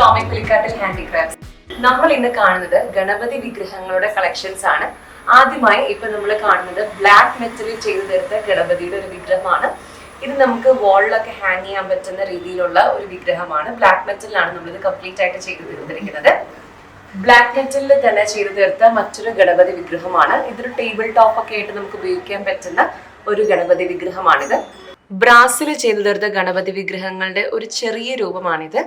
ടോമിക് Pulikkattil handicrafts. നമ്മൾ ഇന്ന് കാണുന്നത് ഗണപതി വിഗ്രഹങ്ങളുടെ കളക്ഷൻസ് ആണ്. ആദ്യമായി ഇപ്പൊ നമ്മൾ കാണുന്നത് ബ്ലാക്ക് മെറ്റലിൽ ചെയ്തു തീർത്ത ഗണപതിയുടെ ഒരു വിഗ്രഹമാണ്. ഇത് നമുക്ക് വാളിലൊക്കെ ഹാങ് ചെയ്യാൻ പറ്റുന്ന രീതിയിലുള്ള ഒരു വിഗ്രഹമാണ്. ബ്ലാക്ക് മെറ്റലിലാണ് നമ്മളിത് കംപ്ലീറ്റ് ആയിട്ട് ചെയ്തു തീർത്തിരിക്കുന്നത്. ബ്ലാക്ക് മെറ്റലിൽ തന്നെ ചെയ്തു തീർത്ത മറ്റൊരു ഗണപതി വിഗ്രഹമാണ്. ഇതൊരു ടേബിൾ ടോപ്പ് ഒക്കെ ആയിട്ട് നമുക്ക് ഉപയോഗിക്കാൻ പറ്റുന്ന ഒരു ഗണപതി വിഗ്രഹമാണിത്. ബ്രാസിൽ ചെയ്തു തീർത്ത ഗണപതി വിഗ്രഹങ്ങളുടെ ഒരു ചെറിയ രൂപമാണിത്.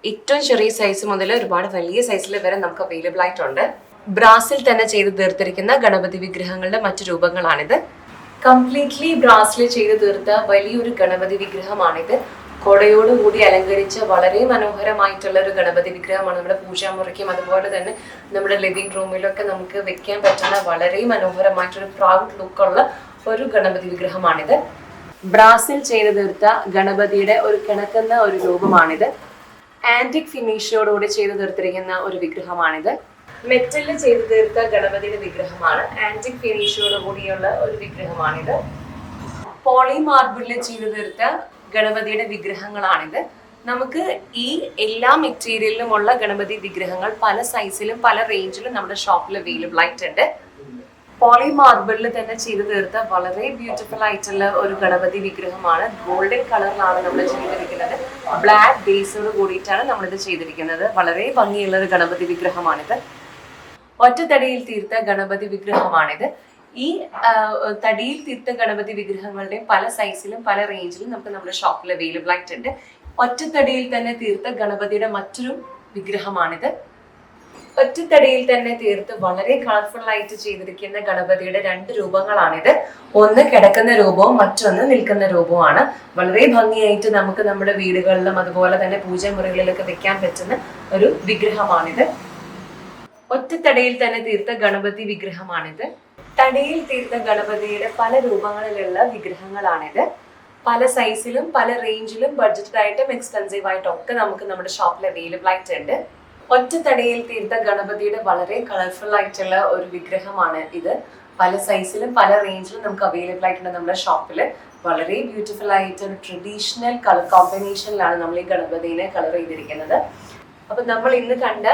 ഏറ്റവും ചെറിയ സൈസ് മുതൽ ഒരുപാട് വലിയ സൈസിൽ വരെ നമുക്ക് അവൈലബിൾ ആയിട്ടുണ്ട്. ബ്രാസിൽ തന്നെ ചെയ്തു തീർത്തിരിക്കുന്ന ഗണപതി വിഗ്രഹങ്ങളുടെ മറ്റു രൂപങ്ങളാണിത്. കംപ്ലീറ്റ്ലി ബ്രാസിൽ ചെയ്തു തീർത്ത വലിയൊരു ഗണപതി വിഗ്രഹമാണിത്. കൊടയോടുകൂടി അലങ്കരിച്ച വളരെ മനോഹരമായിട്ടുള്ള ഒരു ഗണപതി വിഗ്രഹമാണ്. നമ്മുടെ പൂജാമുറിക്കും അതുപോലെ തന്നെ നമ്മുടെ ലിവിംഗ് റൂമിലൊക്കെ നമുക്ക് വെക്കാൻ പറ്റുന്ന വളരെ മനോഹരമായിട്ടൊരു പ്രൗഡ് ലുക്കുള്ള ഒരു ഗണപതി വിഗ്രഹമാണിത്. ബ്രാസിൽ ചെയ്തു തീർത്ത ഗണപതിയുടെ ഒരു കിണക്കുന്ന ഒരു രൂപമാണിത്. ആന്റിക് ഫിനിഷോടുകൂടി ചെയ്തു തീർത്തിരിക്കുന്ന ഒരു വിഗ്രഹമാണിത്. മെറ്റലിൽ ചെയ്തു തീർത്ത ഗണപതിയുടെ വിഗ്രഹമാണ്. ആന്റിക് ഫിനിഷോട് കൂടിയുള്ള ഒരു വിഗ്രഹമാണിത്. പോളി മാർബിളിൽ ചെയ്തു തീർത്ത ഗണപതിയുടെ വിഗ്രഹങ്ങളാണിത്. നമുക്ക് ഈ എല്ലാ മെറ്റീരിയലിലുമുള്ള ഗണപതി വിഗ്രഹങ്ങൾ പല സൈസിലും പല റേഞ്ചിലും നമ്മുടെ ഷോപ്പിൽ അവൈലബിൾ ആയിട്ടുണ്ട്. പോളി മാർബിളിൽ തന്നെ ചെയ്തു തീർത്ത വളരെ ബ്യൂട്ടിഫുൾ ആയിട്ടുള്ള ഒരു ഗണപതി വിഗ്രഹമാണ്. ഗോൾഡൻ കളറിലാണ് നമ്മൾ ചെയ്തിരിക്കുന്നത്. ബ്ലാക്ക് ബേസോട് കൂടിയിട്ടാണ് നമ്മളിത് ചെയ്തിരിക്കുന്നത്. വളരെ ഭംഗിയുള്ള ഒരു ഗണപതി വിഗ്രഹമാണിത്. ഒറ്റത്തടിയിൽ തീർത്ത ഗണപതി വിഗ്രഹമാണിത്. ഈ തടിയിൽ തീർത്ത ഗണപതി വിഗ്രഹങ്ങളുടെയും പല സൈസിലും പല റേഞ്ചിലും നമുക്ക് നമ്മുടെ ഷോപ്പിൽ അവൈലബിൾ ആയിട്ടുണ്ട്. ഒറ്റത്തടിയിൽ തന്നെ തീർത്ത ഗണപതിയുടെ മറ്റൊരു വിഗ്രഹമാണിത്. ഒറ്റത്തടിയിൽ തന്നെ തീർത്ത് വളരെ കളർഫുൾ ആയിട്ട് ചെയ്തിരിക്കുന്ന ഗണപതിയുടെ രണ്ട് രൂപങ്ങളാണിത്. ഒന്ന് കിടക്കുന്ന രൂപവും മറ്റൊന്ന് നിൽക്കുന്ന രൂപവുമാണ്. വളരെ ഭംഗിയായിട്ട് നമുക്ക് നമ്മുടെ വീടുകളിലും അതുപോലെ തന്നെ പൂജാമുറികളിലൊക്കെ വെക്കാൻ പറ്റുന്ന ഒരു വിഗ്രഹമാണിത്. ഒറ്റത്തടിയിൽ തന്നെ തീർത്ത ഗണപതി വിഗ്രഹമാണിത്. തടിയിൽ തീർത്ത ഗണപതിയുടെ പല രൂപങ്ങളിലുള്ള വിഗ്രഹങ്ങളാണിത്. പല സൈസിലും പല റേഞ്ചിലും ബഡ്ജറ്റഡ് ആയിട്ടും എക്സ്പെൻസീവ് ആയിട്ടും ഒക്കെ നമുക്ക് നമ്മുടെ ഷോപ്പിൽ അവൈലബിൾ ആയിട്ടുണ്ട്. ഒറ്റത്തടിയിൽ തീർത്ത ഗണപതിയുടെ വളരെ കളർഫുൾ ആയിട്ടുള്ള ഒരു വിഗ്രഹമാണ് ഇത്. പല സൈസിലും പല റേഞ്ചിലും നമുക്ക് അവൈലബിൾ ആയിട്ടുണ്ട് നമ്മുടെ ഷോപ്പിൽ. വളരെ ബ്യൂട്ടിഫുൾ ആയിട്ട് ട്രഡീഷണൽ കളർ കോമ്പിനേഷനിലാണ് നമ്മൾ ഈ ഗണപതിനെ കളർ ചെയ്തിരിക്കുന്നത്. അപ്പൊ നമ്മൾ ഇന്ന് കണ്ട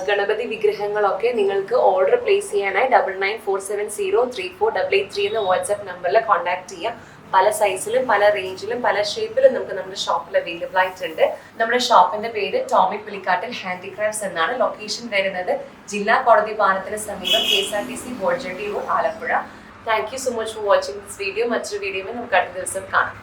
ഗണപതി വിഗ്രഹങ്ങളൊക്കെ നിങ്ങൾക്ക് ഓർഡർ പ്ലേസ് ചെയ്യാനായി 9947034883 എന്ന വാട്സ്ആപ്പ് നമ്പറിൽ കോൺടാക്ട് ചെയ്യാം. പല സൈസിലും പല റേഞ്ചിലും പല ഷേപ്പിലും നമുക്ക് നമ്മുടെ ഷോപ്പിൽ അവൈലബിൾ ആയിട്ടുണ്ട്. നമ്മുടെ ഷോപ്പിന്റെ പേര് ടോമിക് പുലിക്കാട്ടിൽ ഹാൻഡിക്രാഫ്റ്റ്സ് എന്നാണ്. ലൊക്കേഷൻ വരുന്നത് ജില്ലാ കോടതി പാലത്തിന് സമീപം KSRTC Bolgatty road, Alappuzha. Thank you so much for watching this video. മറ്റൊരു വീഡിയോയിൽ നമുക്ക് അടുത്ത ദിവസം കാണാം.